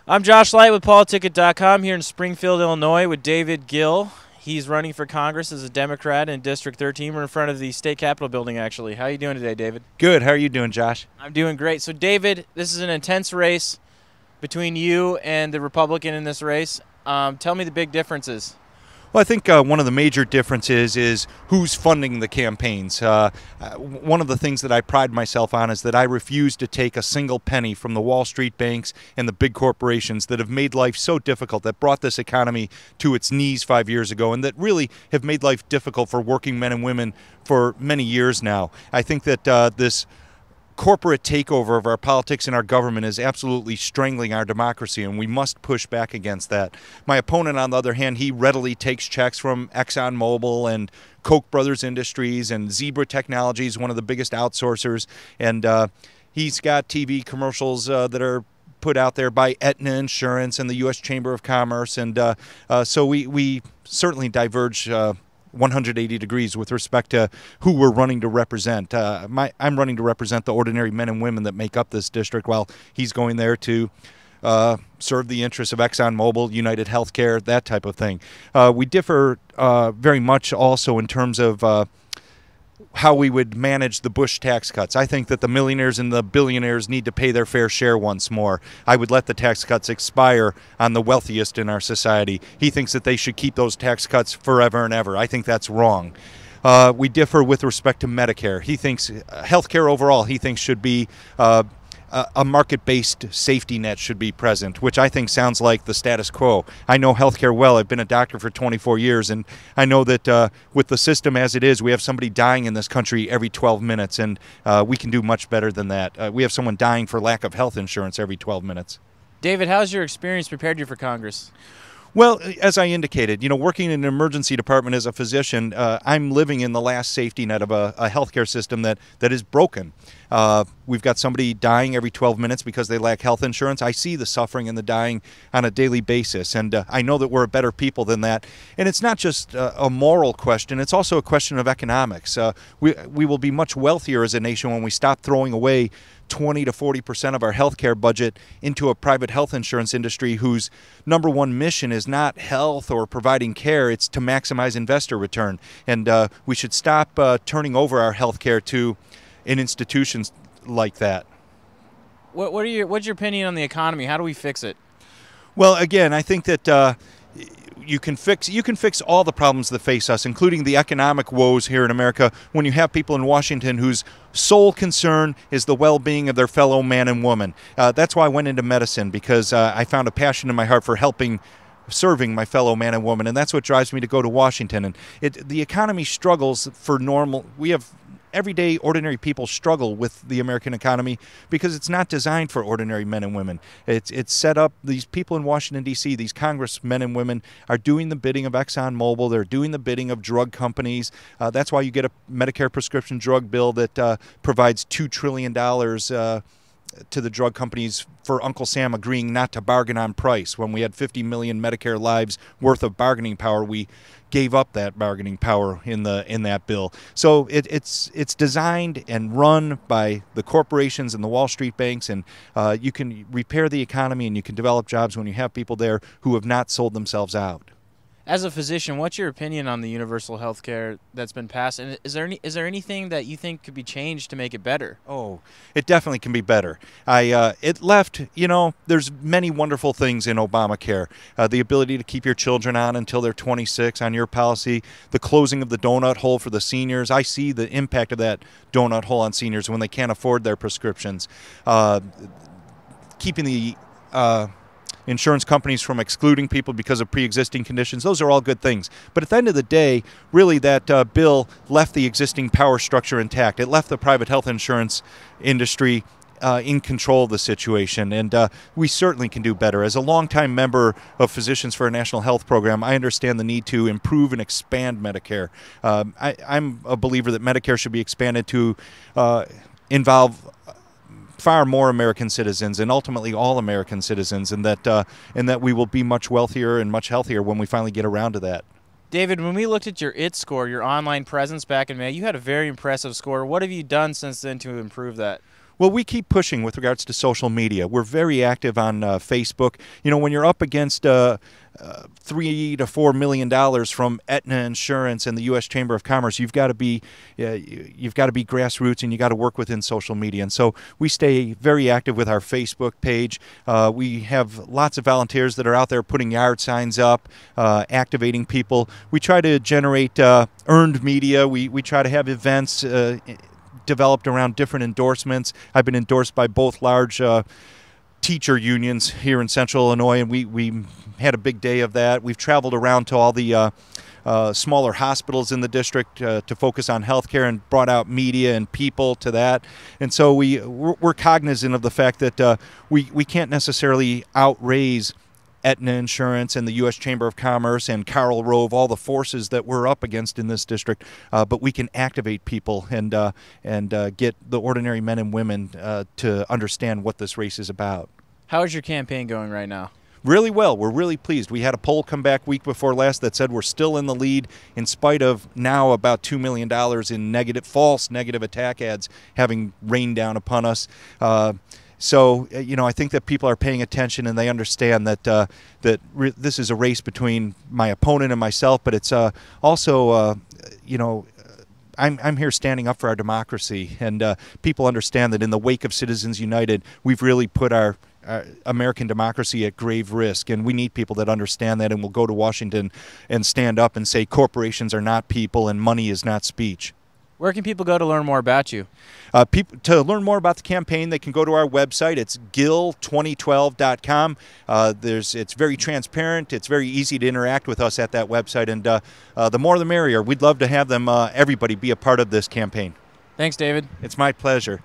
I'm Josh Light with PoliticIt.com here in Springfield, Illinois with David Gill. He's running for Congress as a Democrat in District 13. We're in front of the state capitol building, actually. How are you doing today, David? Good. How are you doing, Josh? I'm doing great. So, David, this is an intense race between you and the Republican in this race. Tell me the big differences. Well, I think one of the major differences is who's funding the campaigns. One of the things that I pride myself on is that I refuse to take a single penny from the Wall Street banks and the big corporations that have made life so difficult, that brought this economy to its knees 5 years ago, and that really have made life difficult for working men and women for many years now. I think that this corporate takeover of our politics and our government is absolutely strangling our democracy, and we must push back against that. My opponent, on the other hand, he readily takes checks from ExxonMobil and Koch Brothers Industries and Zebra Technologies, one of the biggest outsourcers, and he's got TV commercials that are put out there by Aetna Insurance and the U.S. Chamber of Commerce, and so we certainly diverge 180 degrees with respect to who we're running to represent. I'm running to represent the ordinary men and women that make up this district, while he's going there to serve the interests of ExxonMobil, United Healthcare, that type of thing. We differ very much also in terms of how we would manage the Bush tax cuts. I think that the millionaires and the billionaires need to pay their fair share once more. I would let the tax cuts expire on the wealthiest in our society. He thinks that they should keep those tax cuts forever and ever. I think that's wrong. We differ with respect to Medicare. He thinks healthcare overall, he thinks should be a market-based safety net should be present, which I think sounds like the status quo. I know healthcare well. I've been a doctor for 24 years, and I know that with the system as it is, we have somebody dying in this country every 12 minutes, and we can do much better than that. We have someone dying for lack of health insurance every 12 minutes. David, how's your experience prepared you for Congress? Well, as I indicated, working in an emergency department as a physician, I'm living in the last safety net of a healthcare system that is broken. We've got somebody dying every 12 minutes because they lack health insurance. I see the suffering and the dying on a daily basis, and I know that we're a better people than that. And it's not just a moral question, it's also a question of economics. We will be much wealthier as a nation when we stop throwing away 20 to 40% of our healthcare budget into a private health insurance industry whose number one mission is not health or providing care, it's to maximize investor return. And we should stop turning over our healthcare to institutions like that. What's your opinion on the economy? How do we fix it? Well, again, I think that you can fix all the problems that face us, including the economic woes here in America, when you have people in Washington whose sole concern is the well-being of their fellow man and woman. That's why I went into medicine, because I found a passion in my heart for serving my fellow man and woman, and that's what drives me to go to Washington. And the economy struggles for normal. We have everyday ordinary people struggle with the American economy because it's not designed for ordinary men and women. It's set up, these people in Washington, D.C., these congressmen and women are doing the bidding of ExxonMobil. They're doing the bidding of drug companies. That's why you get a Medicare prescription drug bill that provides $2 trillion to the drug companies for Uncle Sam agreeing not to bargain on price. When we had 50 million Medicare lives worth of bargaining power, we gave up that bargaining power in that bill. So it's designed and run by the corporations and the Wall Street banks, and you can repair the economy and you can develop jobs when you have people there who have not sold themselves out. As a physician, what's your opinion on the universal health care that's been passed? And is there anything that you think could be changed to make it better? Oh, it definitely can be better. It left, there's many wonderful things in Obamacare. The ability to keep your children on until they're 26 on your policy, the closing of the donut hole for the seniors. I see the impact of that donut hole on seniors when they can't afford their prescriptions. Keeping the insurance companies from excluding people because of pre-existing conditions. Those are all good things. But at the end of the day, really that bill left the existing power structure intact. It left the private health insurance industry in control of the situation, and we certainly can do better. As a longtime member of Physicians for a National Health Program, I understand the need to improve and expand Medicare. I'm a believer that Medicare should be expanded to involve far more American citizens, and ultimately all American citizens, and that we will be much wealthier and much healthier when we finally get around to that. David, when we looked at your IT score, your online presence back in May, you had a very impressive score. What have you done since then to improve that? Well, we keep pushing with regards to social media. We're very active on Facebook. You know, when you're up against $3 to $4 million from Aetna Insurance and the U.S. Chamber of Commerce, you've got to be grassroots, and you got to work within social media. And so we stay very active with our Facebook page. We have lots of volunteers that are out there putting yard signs up, activating people. We try to generate earned media. We try to have events developed around different endorsements. I've been endorsed by both large teacher unions here in Central Illinois, and we had a big day of that. We've traveled around to all the smaller hospitals in the district to focus on healthcare, and brought out media and people to that. And so we're cognizant of the fact that we can't necessarily outraise Aetna Insurance and the U.S. Chamber of Commerce and Karl Rove, all the forces that we're up against in this district, but we can activate people and get the ordinary men and women to understand what this race is about. How is your campaign going right now? Really well. We're really pleased. We had a poll come back week before last that said we're still in the lead in spite of now about $2 million in false negative attack ads having rained down upon us. So, you know, I think that people are paying attention, and they understand that this is a race between my opponent and myself, but it's also, you know, I'm here standing up for our democracy, and people understand that in the wake of Citizens United, we've really put our American democracy at grave risk, and we need people that understand that and will go to Washington and stand up and say corporations are not people and money is not speech. Where can people go to learn more about you? To learn more about the campaign, they can go to our website. It's gill2012.com. It's very transparent. It's very easy to interact with us at that website, and the more the merrier. We'd love to have everybody be a part of this campaign. Thanks, David. It's my pleasure.